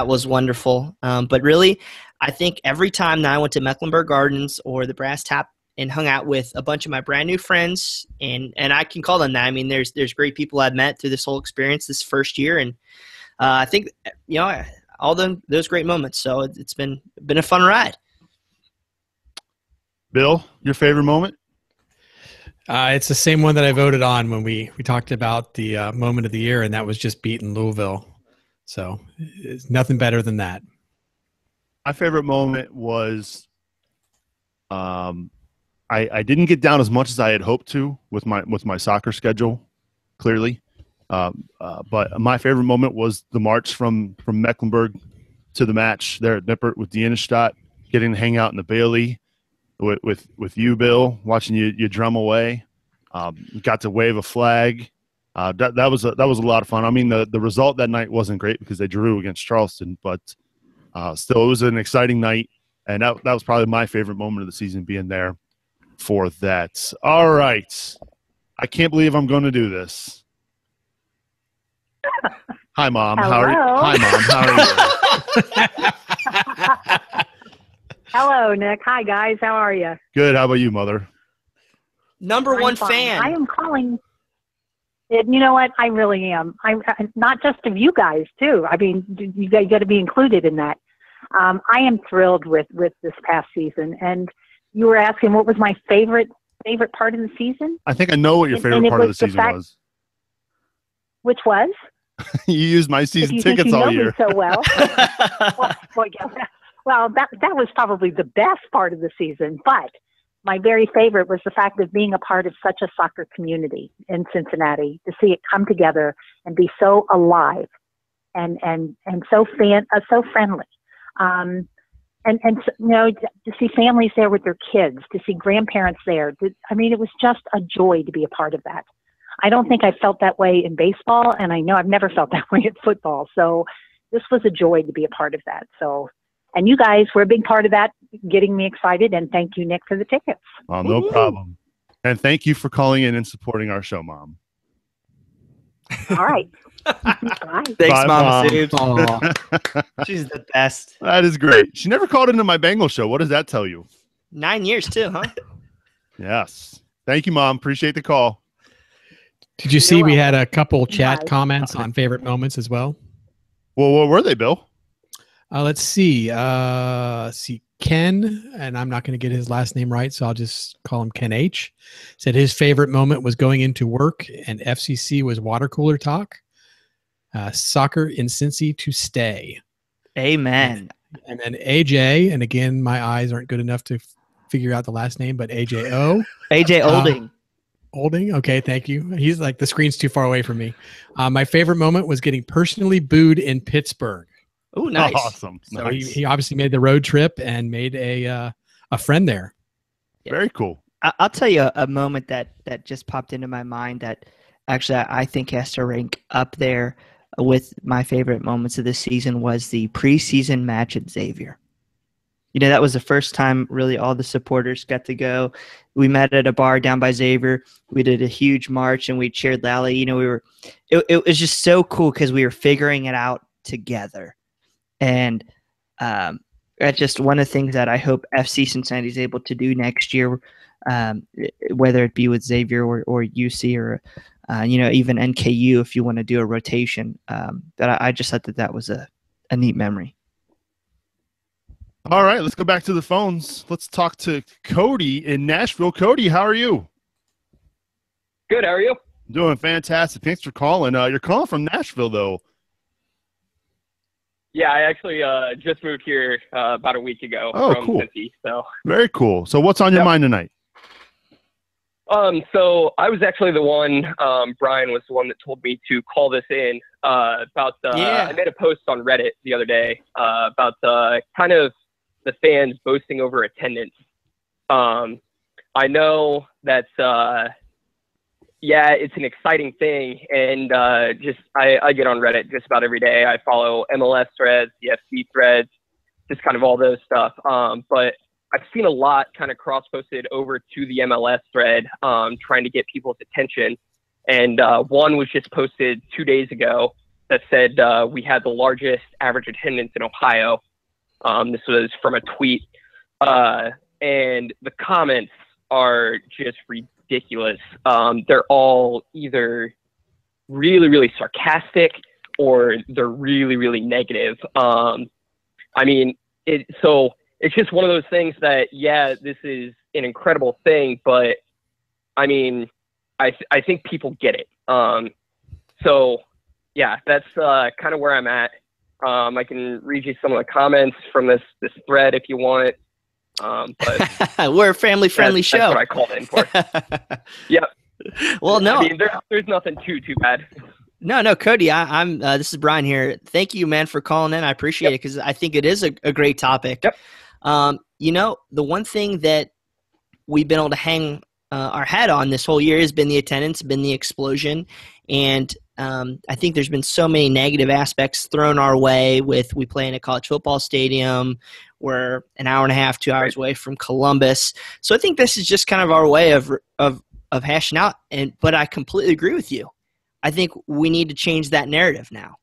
was wonderful. But really, I think every time that I went to Mecklenburg Gardens or the Brass Tap and hung out with a bunch of my brand new friends, and I can call them that. I mean, there's great people I've met through this whole experience this first year, and I think all those great moments. So it's been a fun ride. Bill, your favorite moment? It's the same one that I voted on when we talked about the moment of the year, and that was just beating Louisville. So it's nothing better than that. My favorite moment was I didn't get down as much as I had hoped to with my soccer schedule, clearly. But my favorite moment was the march from Mecklenburg to the match there at Nippert with the Innenstadt, getting to hang out in the Bailey with you, Bill, watching you drum away. Got to wave a flag. That was a lot of fun. I mean, the result that night wasn't great because they drew against Charleston, but still, it was an exciting night, and that was probably my favorite moment of the season, being there for that. All right. I can't believe I'm going to do this. Hi, Mom. Hello. How are you? Hi, Mom. How are you? Hello, Nick. Hi, guys. How are you? Good. How about you, Mother? Number one fine. fan. I am calling. And you know what? I really am. I'm not just of you guys, too. I mean, you got to be included in that. I am thrilled with this past season. And you were asking what was my favorite favorite part of the season. I think I know what your favorite part of the season was. Which was? You used my season tickets all year. Me so well. Well, that was probably the best part of the season. But my very favorite was the fact of being a part of such a soccer community in Cincinnati, to see it come together and be so alive and so friendly. And to see families there with their kids, to see grandparents there. It was just a joy to be a part of that. I don't think I felt that way in baseball, and I know I've never felt that way in football. So this was a joy to be a part of that. So, and you guys were a big part of that, getting me excited, and thank you, Nick, for the tickets. Oh, no problem. And thank you for calling in and supporting our show, Mom. All right. Bye. Thanks, Bye, Mama Mom. Soup. She's the best. That is great. She never called into my Bengal show. What does that tell you? 9 years too, huh? Yes. Thank you, Mom. Appreciate the call. Did you see we had a couple chat comments on favorite moments as well? Well, what were they, Bill? Let's see. Ken, and I'm not going to get his last name right, so I'll just call him Ken H. Said his favorite moment was going into work, and FCC was water cooler talk. Soccer in Cincy to stay. Amen. And then AJ, and again, my eyes aren't good enough to figure out the last name, but AJO. AJ Olding. Olding? Okay, thank you. He's like, the screen's too far away from me. My favorite moment was getting personally booed in Pittsburgh. Oh, nice. Awesome. So Nice. he obviously made the road trip and made a friend there. Very cool. I'll tell you a moment that just popped into my mind that actually I think has to rank up there with my favorite moments of this season was the preseason match at Xavier. That was the first time really all the supporters got to go. We met at a bar down by Xavier. We did a huge march and we cheered loudly. It was just so cool because we were figuring it out together. And that's just one of the things that I hope FC Cincinnati is able to do next year, whether it be with Xavier or UC or, even NKU if you want to do a rotation. That I just thought that was a neat memory. All right, let's go back to the phones. Let's talk to Cody in Nashville. Cody, how are you? Good, how are you? Doing fantastic. Thanks for calling. You're calling from Nashville, though. Yeah, I actually just moved here about a week ago from cool. Cincy. So. Very cool. So what's on your mind tonight? So I was actually the one, Brian was the one that told me to call this in about I made a post on Reddit the other day about kind of the fans boasting over attendance. I know that's it's an exciting thing, and I get on Reddit just about every day. I follow MLS threads, the FC threads, just kind of all those stuff. But I've seen a lot kind of cross-posted over to the MLS thread, trying to get people's attention. And one was just posted 2 days ago that said we had the largest average attendance in Ohio. This was from a tweet. And the comments are just ridiculous. They're all either really, really sarcastic or they're really, really negative. It's just one of those things that, this is an incredible thing, but I think people get it. That's kind of where I'm at. I can read you some of the comments from this thread if you want. But we're a family-friendly show. That's what I called in for. Yep. Well, no, there's nothing too bad. No, Cody, I'm. This is Brian here. Thank you, man, for calling in. I appreciate it because I think it is a great topic. Yep. The one thing that we've been able to hang our hat on this whole year has been the attendance, been the explosion, and I think there's been so many negative aspects thrown our way with we play in a college football stadium. We're an hour and a half, 2 hours away from Columbus. So I think this is just kind of our way of hashing out. But I completely agree with you. I think we need to change that narrative now.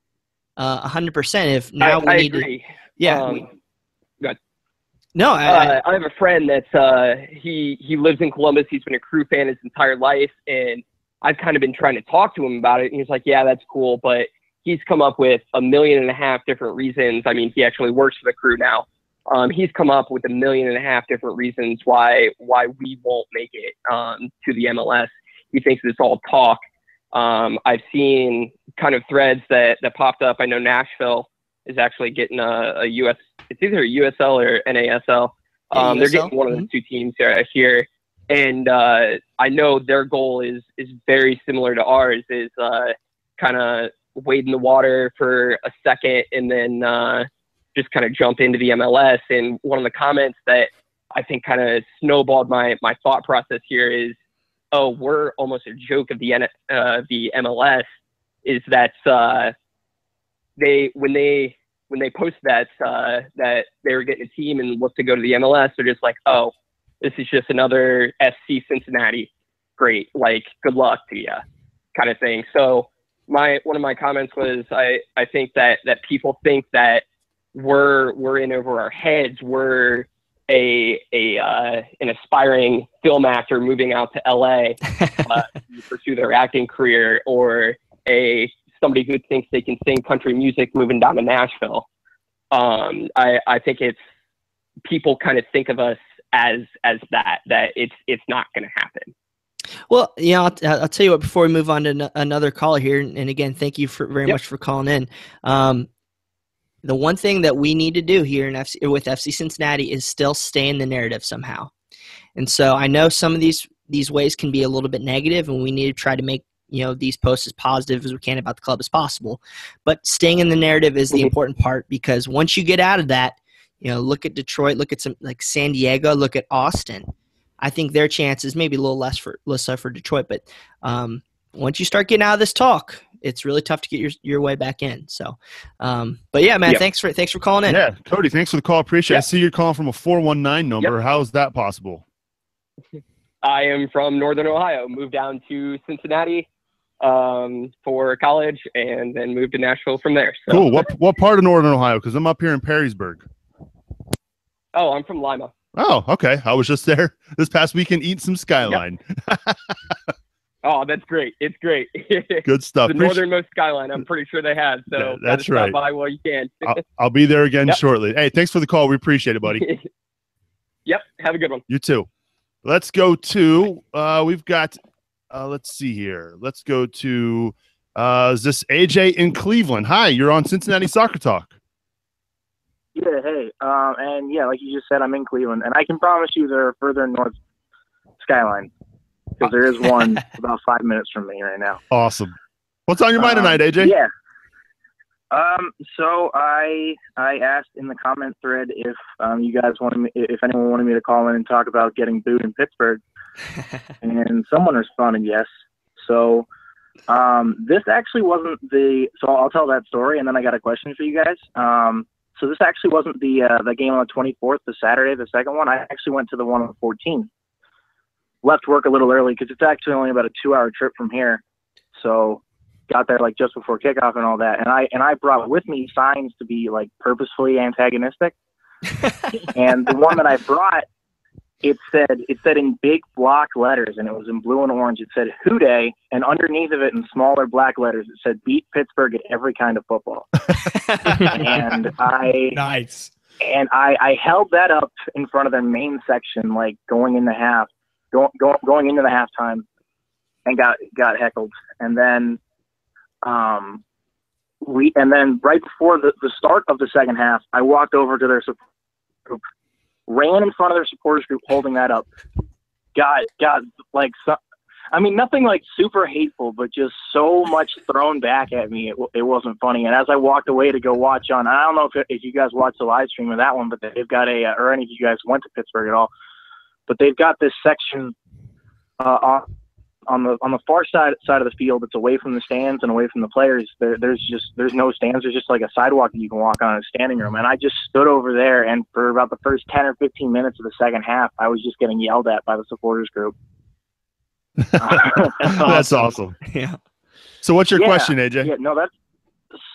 100%. If now I need agree. to, yeah. Go ahead. No, I have a friend that's he lives in Columbus. He's been a Crew fan his entire life, and I've kind of been trying to talk to him about it. And he's like, "Yeah, that's cool," but he's come up with 1.5 million different reasons. He actually works for the Crew now, He's come up with 1.5 million different reasons why we won't make it to the MLS. He thinks it's all talk. I've seen kind of threads that popped up. I know Nashville is actually getting a US. It's either a USL or NASL. They're getting one of the two teams here. And I know their goal is very similar to ours, is kind of wade in the water for a second and then just kind of jump into the MLS. And one of the comments that I think kind of snowballed my thought process here is, oh, we're almost a joke of the MLS, is that when they posted that they were getting a team and looked to go to the MLS, they're just like, oh, this is just another FC Cincinnati. Great. Like, good luck to you kind of thing. So one of my comments was, I think that people think that we're in over our heads. We're an aspiring film actor moving out to LA to pursue their acting career, or somebody who thinks they can sing country music moving down to Nashville. I think it's people kind of think of us as that it's not going to happen. Well, I'll tell you what, before we move on to another caller here, and again, thank you very much for calling in. The one thing that we need to do here with FC Cincinnati is still stay in the narrative somehow. And so I know some of these ways can be a little bit negative, and we need to try to make these posts as positive as we can about the club as possible. But staying in the narrative is the important part, because once you get out of that, look at Detroit, look at some like San Diego, look at Austin. I think their chances maybe a little less for Detroit, but once you start getting out of this talk, it's really tough to get your way back in. So, but yeah, man, thanks for calling in. Yeah, Cody, thanks for the call. Appreciate it. I see you're calling from a 419 number. How is that possible? I am from Northern Ohio, moved down to Cincinnati for college, and then moved to Nashville from there. So. Cool. What part of Northern Ohio? Because I'm up here in Perrysburg. Oh, I'm from Lima. Oh, okay. I was just there this past weekend eating some Skyline. Yep. Oh, that's great. It's great. Good stuff. The northernmost Skyline, I'm pretty sure they have. So yeah, that's right. Stop by while you can. I'll be there again shortly. Hey, thanks for the call. We appreciate it, buddy. Yep. Have a good one. You too. Let's go to we've got let's see here. Let's go to is this AJ in Cleveland? Hi, you're on Cincinnati Soccer Talk. Yeah, hey. And yeah, like you just said, I'm in Cleveland, and I can promise you there are further north Skyline, because there is one about 5 minutes from me right now. Awesome. What's on your mind tonight, AJ? Yeah. So I asked in the comment thread if you guys wanted me, if anyone wanted me to call in and talk about getting booed in Pittsburgh, and someone responded yes. So this actually wasn't so I'll tell that story, and then I got a question for you guys. So this actually wasn't the game on the 24th, the Saturday, the second one. I actually went to the one on the 14th. Left work a little early because it's actually only about a 2-hour trip from here. So got there like just before kickoff and all that. And I brought with me signs to be like purposefully antagonistic. And the one that I brought, it said in big block letters, and it was in blue and orange. It said "Hooday," and underneath of it in smaller black letters, it said "Beat Pittsburgh at every kind of football." And nice. And I held that up in front of their main section, like going into the halftime, and got heckled. And then right before the start of the second half, I walked over to their support group, ran in front of their supporters group holding that up. Got like nothing like super hateful, but just so much thrown back at me. It wasn't funny. And as I walked away to go watch I don't know if you guys watched the live stream of that one, but they've got or any of you guys went to Pittsburgh at all, but they've got this section on the far side of the field that's away from the stands and away from the players. There's no stands. There's just like a sidewalk that you can walk on in a standing room. And I just stood over there, and for about the first 10 or 15 minutes of the second half, I was just getting yelled at by the supporters group. That's awesome. Yeah. So what's your question, AJ? Yeah, no,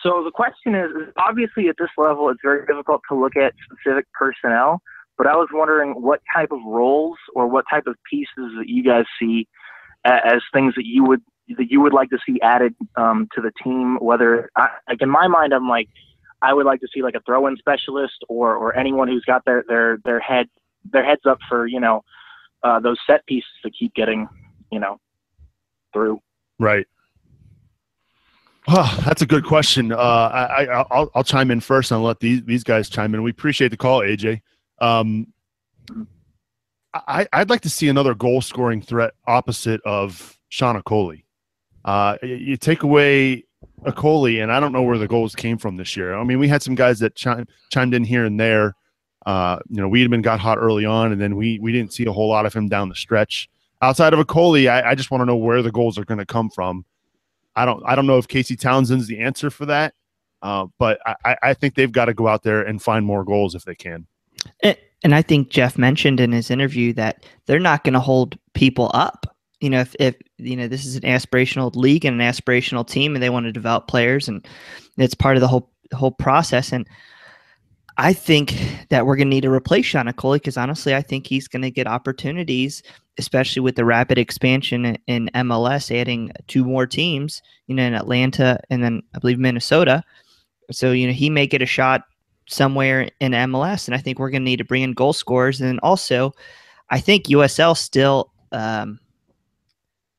so the question is obviously at this level, it's very difficult to look at specific personnel, but I was wondering what type of roles or what type of pieces that you guys see as things that you would like to see added to the team. Whether like in my mind, I'm like, I would like to see like a throw-in specialist or anyone who's got their heads up for, those set pieces to keep getting, through. Right. Oh, that's a good question. I'll chime in first and I'll let these guys chime in. We appreciate the call, AJ. I'd like to see another goal-scoring threat opposite of Sean Okoli. You take away Okoli, and I don't know where the goals came from this year. I mean, we had some guys that chimed in here and there. Wiedemann got hot early on, and then we didn't see a whole lot of him down the stretch. Outside of Okoli, I just want to know where the goals are going to come from. I don't know if Casey Townsend's the answer for that, but I think they've got to go out there and find more goals if they can. And I think Jeff mentioned in his interview that they're not going to hold people up. If this is an aspirational league and an aspirational team, and they want to develop players, and it's part of the whole process. And I think that we're going to need to replace Sean Okoli because honestly, I think he's going to get opportunities, especially with the rapid expansion in MLS, adding 2 more teams, in Atlanta and then I believe Minnesota. So, he may get a shot somewhere in MLS, and I think we're going to need to bring in goal scorers. And then also, I think USL still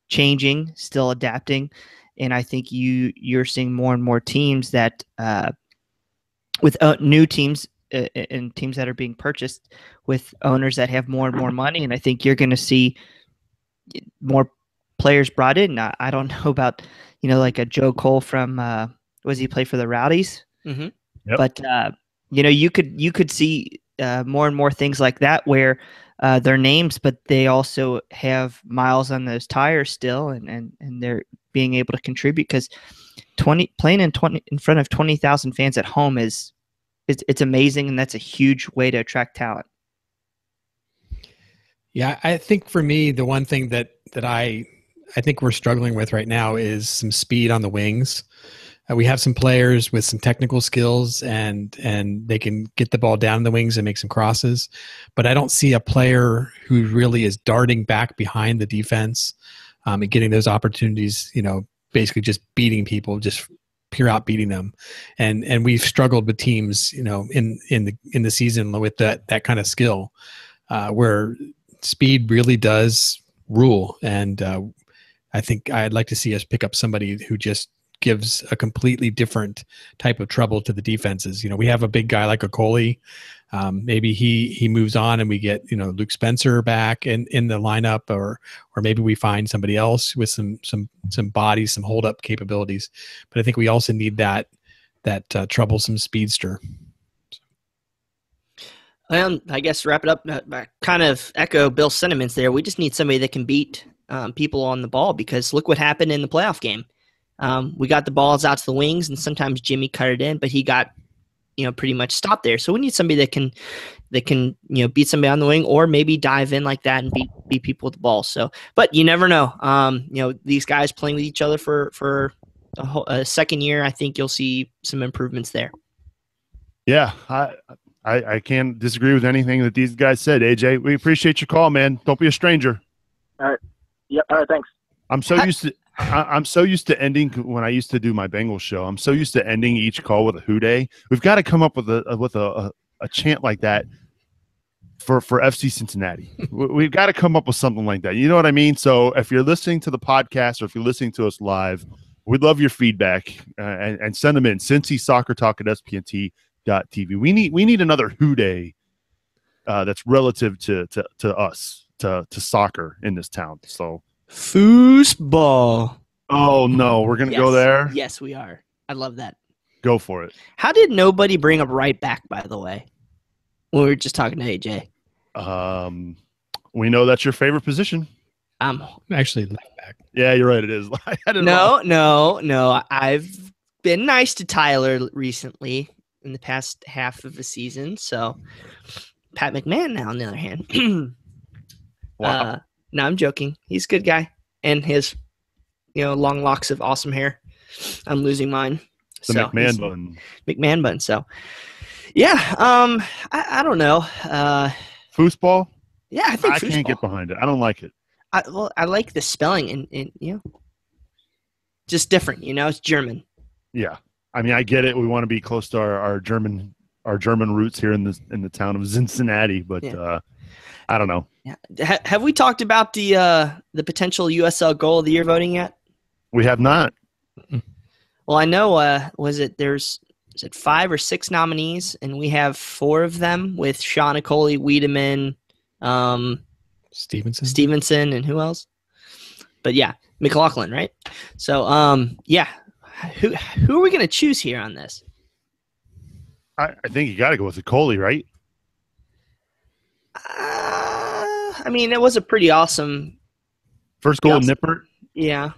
changing, still adapting, and I think you're seeing more and more teams that with new teams and teams that are being purchased with owners that have more and more money, and I think you're going to see more players brought in. I don't know about like a Joe Cole from was he play for the Rowdies? Mm-hmm. Yep. But you could see more and more things like that where they're names, but they also have miles on those tires still, and they're being able to contribute because playing in front of 20,000 fans at home it's amazing, and that's a huge way to attract talent. Yeah, I think for me, the one thing that I think we're struggling with right now is some speed on the wings. We have some players with some technical skills and they can get the ball down the wings and make some crosses, but I don't see a player who really is darting back behind the defense and getting those opportunities, basically just beating people, just pure out beating them. And we've struggled with teams, in the season with that kind of skill where speed really does rule. And I think I'd like to see us pick up somebody who just gives a completely different type of trouble to the defenses. We have a big guy like Okoli. Maybe he moves on and we get, Luke Spencer back in the lineup, or maybe we find somebody else with some bodies, some hold up capabilities. But I think we also need that troublesome speedster. I guess to wrap it up, kind of echo Bill's sentiments there. We just need somebody that can beat people on the ball, because look what happened in the playoff game. We got the balls out to the wings, and sometimes Jimmy cut it in, but he got, pretty much stopped there. So we need somebody that can, beat somebody on the wing, or maybe dive in like that and beat people with the ball. So, but you never know. These guys playing with each other for a second year, I think you'll see some improvements there. Yeah, I can't disagree with anything that these guys said. AJ, we appreciate your call, man. Don't be a stranger. All right. Yep. All right. Thanks. I'm so used to ending when I used to do my Bengals show. I'm so used to ending each call with a "Who Dey." We've got to come up with a chant like that for FC Cincinnati. We've got to come up with something like that. You know what I mean? So if you're listening to the podcast or if you're listening to us live, we'd love your feedback and send them in. Cincy Soccer Talk at SPNT.TV. We need another "Who Dey" that's relative to us, to soccer in this town. So. Foosball. Oh, no. We're going to go there? Yes, we are. I love that. Go for it. How did nobody bring up right back, by the way, when we were just talking to AJ? We know that's your favorite position. I'm actually left back. Yeah, you're right. It is. No. I've been nice to Tyler recently in the past half of the season. So Pat McMahon now, on the other hand. Wow. No, I'm joking. He's a good guy, and his, long locks of awesome hair. I'm losing mine. The McMahon bun. McMahon bun. So, yeah. I don't know. Foosball? Yeah, I think I can't get behind it. I don't like it. I like the spelling, and just different. It's German. Yeah. I mean, I get it. We want to be close to our German roots here in the town of Cincinnati, but I don't know. Yeah. Have we talked about the potential USL goal of the year voting yet? We have not. Well, I know. Is it 5 or 6 nominees, and we have 4 of them with Sean Nicoli, Wiedemann, Stevenson, and who else? But yeah, McLaughlin, right? So who are we going to choose here on this? I think you got to go with the Coley, right? I mean, it was a pretty awesome first goal, Nippert. Yeah.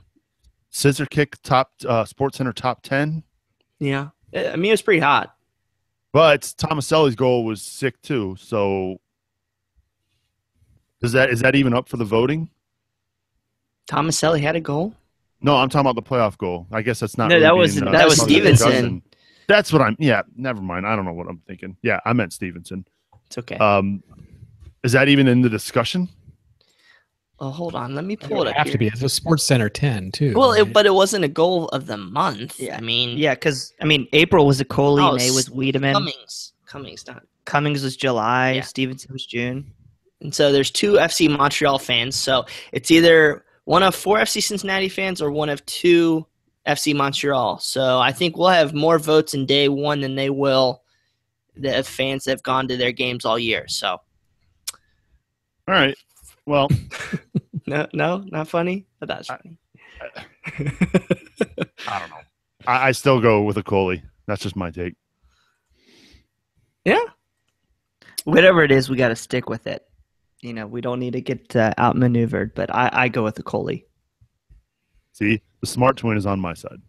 Scissor kick, top Sports Center top 10. Yeah, I mean, it was pretty hot. But Tomaselli's goal was sick too. So is that even up for the voting? Tomaselli had a goal? No, I'm talking about the playoff goal. I guess that's not. No, really that was Stevenson. That's what I'm. Yeah, never mind. I don't know what I'm thinking. Yeah, I meant Stevenson. It's okay. Is that even in the discussion? Oh, hold on. Let me pull it up. Have to be. It's a Sports Center 10 too. Well, right? But it wasn't a goal of the month. Yeah. I mean, because April was a Coley, May was Wiedemann. Cummings was July. Stevenson was June. And so there's 2 FC Montreal fans. So it's either one of 4 FC Cincinnati fans or one of 2 FC Montreal. So I think we'll have more votes in day 1 than they will the fans that have gone to their games all year. So. All right. Well, no, not funny. But that's funny. I don't know. I still go with a Coley. That's just my take. Yeah. Whatever it is, we got to stick with it. We don't need to get outmaneuvered. But I go with the Coley. See, the smart twin is on my side.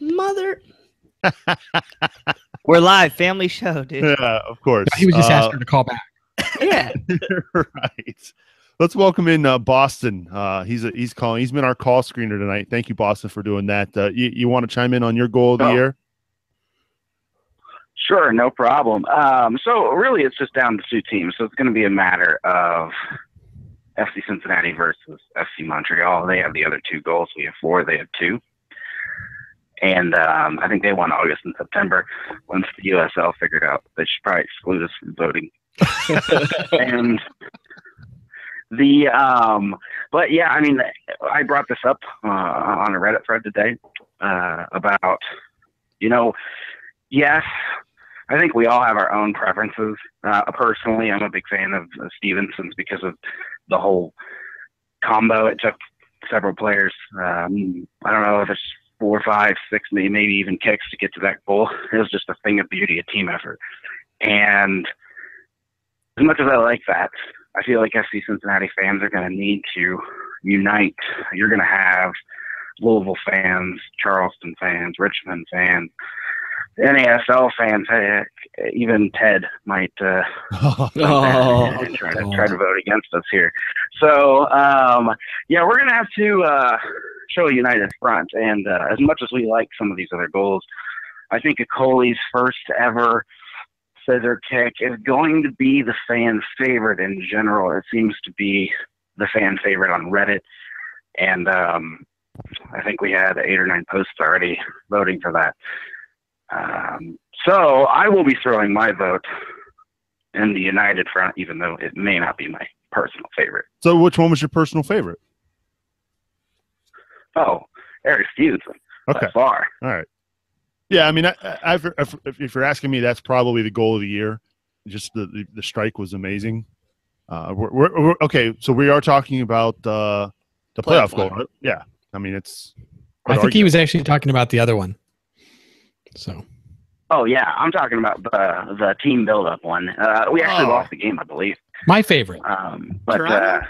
Mother. We're live, family show, dude. Yeah, of course. He was just asking to call back. Yeah. Right. Let's welcome in Boston. He's calling. He's been our call screener tonight. Thank you, Boston, for doing that. You want to chime in on your goal of the year? Sure, no problem. So really it's just down to 2 teams. So it's going to be a matter of FC Cincinnati versus FC Montreal. They have the other 2 goals. We have 4. They have 2. And I think they won August and September once the USL figured out they should probably exclude us from voting. And but yeah, I mean, I brought this up on a Reddit thread today about, yes, I think we all have our own preferences. Personally, I'm a big fan of Stevenson's because of the whole combo. It took several players. I don't know if it's 4, 5, 6, maybe even kicks to get to that goal. It was just a thing of beauty, a team effort. And as much as I like that, I feel like FC Cincinnati fans are going to need to unite. You're going to have Louisville fans, Charleston fans, Richmond fans, NASL fans. Even Ted might try to vote against us here. So, we're going to have to show a united front. And as much as we like some of these other goals, I think Coley's first ever scissor kick is going to be the fan favorite in general. It seems to be the fan favorite on Reddit. And I think we had 8 or 9 posts already voting for that. So I will be throwing my vote in the united front, even though it may not be my personal favorite. So which one was your personal favorite? Oh, Eric Stevenson. Okay. By far. All right. Yeah, I mean, if you're asking me, that's probably the goal of the year. Just the strike was amazing. We're okay. So we are talking about the playoff goal, right? Yeah. I mean, I think he was actually talking about the other one. So. Oh yeah, I'm talking about the team build-up one. We actually lost the game, I believe. My favorite. But all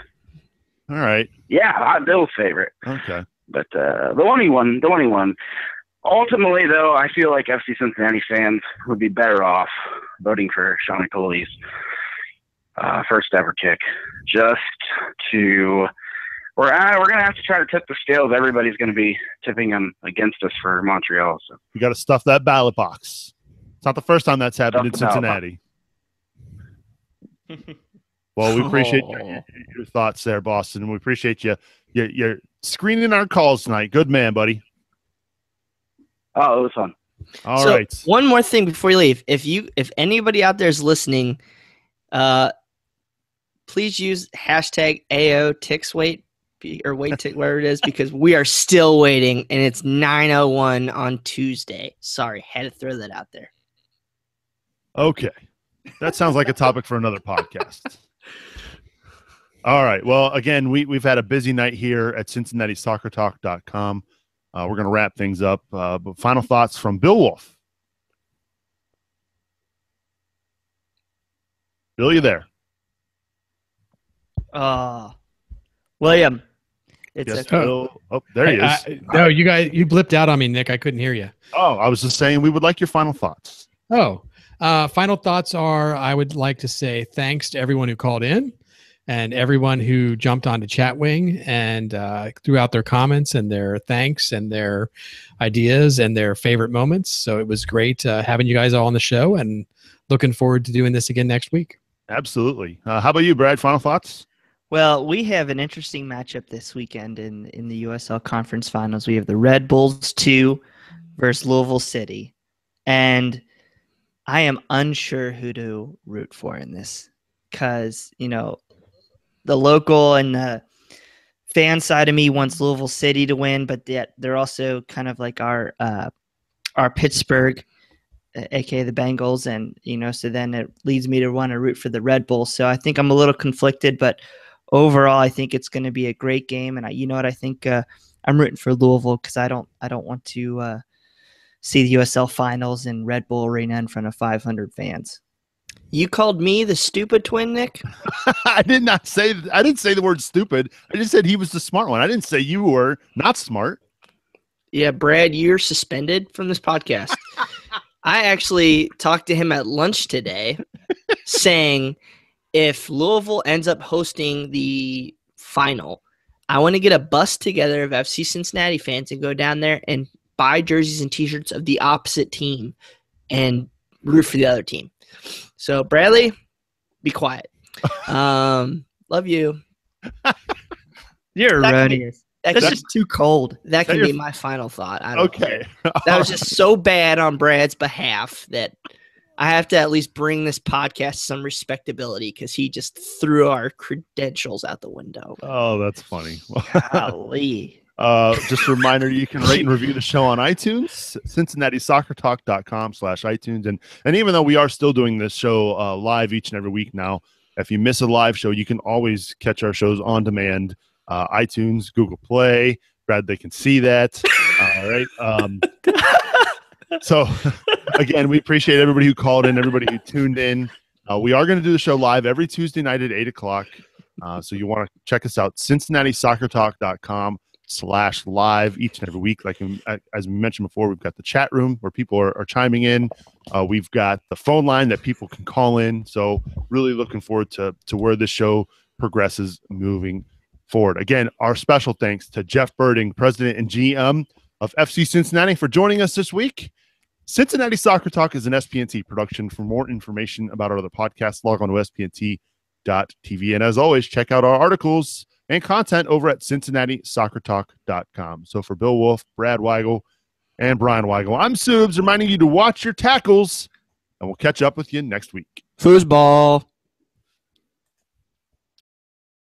right. Yeah, Bill's favorite. Okay. But the one he won. Ultimately, though, I feel like FC Cincinnati fans would be better off voting for Sean Coley's first ever kick. Just to, we're going to have to try to tip the scales. Everybody's going to be tipping them against us for Montreal. So you got to stuff that ballot box. It's not the first time that's happened in Cincinnati. Well, we appreciate your thoughts there, Boston, and we appreciate you're screening our calls tonight. Good man, buddy. Oh, it was fun. All right. One more thing before you leave. If anybody out there is listening, please use hashtag AOTixWait or wait whatever it is, because we are still waiting, and it's 9:01 on Tuesday. Sorry, had to throw that out there. Okay. That sounds like a topic for another podcast. All right. Well, again, we've had a busy night here at CincinnatiSoccerTalk.com. We're going to wrap things up. But final thoughts from Bill Wolf. Bill, you there? William. It's Yes, okay. Bill. Oh, there he is. No, you blipped out on me, Nick. I couldn't hear you. Oh, I was just saying we would like your final thoughts. Final thoughts are, I would like to say thanks to everyone who called in and everyone who jumped onto Chatwing and threw out their comments and their thanks and their ideas and their favorite moments. So it was great having you guys all on the show, and looking forward to doing this again next week. Absolutely. How about you, Brad? Final thoughts? Well, we have an interesting matchup this weekend in the USL Conference Finals. We have the Red Bulls 2 versus Louisville City. And I am unsure who to root for in this because, the local and the fan side of me wants Louisville City to win, but they're also kind of like our Pittsburgh, aka the Bengals, and so then it leads me to want to root for the Red Bulls. So I think I'm a little conflicted, but overall I think it's going to be a great game. And I think I'm rooting for Louisville because I don't want to see the USL Finals in Red Bull Arena in front of 500 fans. You called me the stupid twin, Nick? I didn't say the word stupid. I just said he was the smart one. I didn't say you were not smart. Yeah, Brad, you're suspended from this podcast. I actually talked to him at lunch today saying if Louisville ends up hosting the final, I want to get a bus together of FC Cincinnati fans and go down there and buy jerseys and T-shirts of the opposite team and root for the other team. So, Bradley, be quiet. Love you. You're erroneous. That's can- just too cold. That can be my final thought. I don't Okay. That was just so bad on Brad's behalf that I have to at least bring this podcast some respectability because he just threw our credentials out the window. Oh, that's funny. Golly. Just a reminder, you can rate and review the show on iTunes, CincinnatiSoccerTalk.com/iTunes. And even though we are still doing this show live each and every week now, if you miss a live show, you can always catch our shows on demand, iTunes, Google Play. Brad, they can see that. All right. So, again, we appreciate everybody who called in, everybody who tuned in. We are going to do the show live every Tuesday night at 8 o'clock. So you want to check us out, CincinnatiSoccerTalk.com/live each and every week. Like as we mentioned before, we've got the chat room where people are chiming in. We've got the phone line that people can call in. So really looking forward to where this show progresses moving forward. Again, our special thanks to Jeff Birding, President and GM of FC Cincinnati, for joining us this week. Cincinnati Soccer Talk is an SPNT production. For more information about our other podcasts, log on to spnt.tv. And as always, check out our articles and content over at CincinnatiSoccerTalk.com. So for Bill Wolf, Brad Weigel, and Brian Weigel, I'm Subs, reminding you to watch your tackles, and we'll catch up with you next week. Foosball.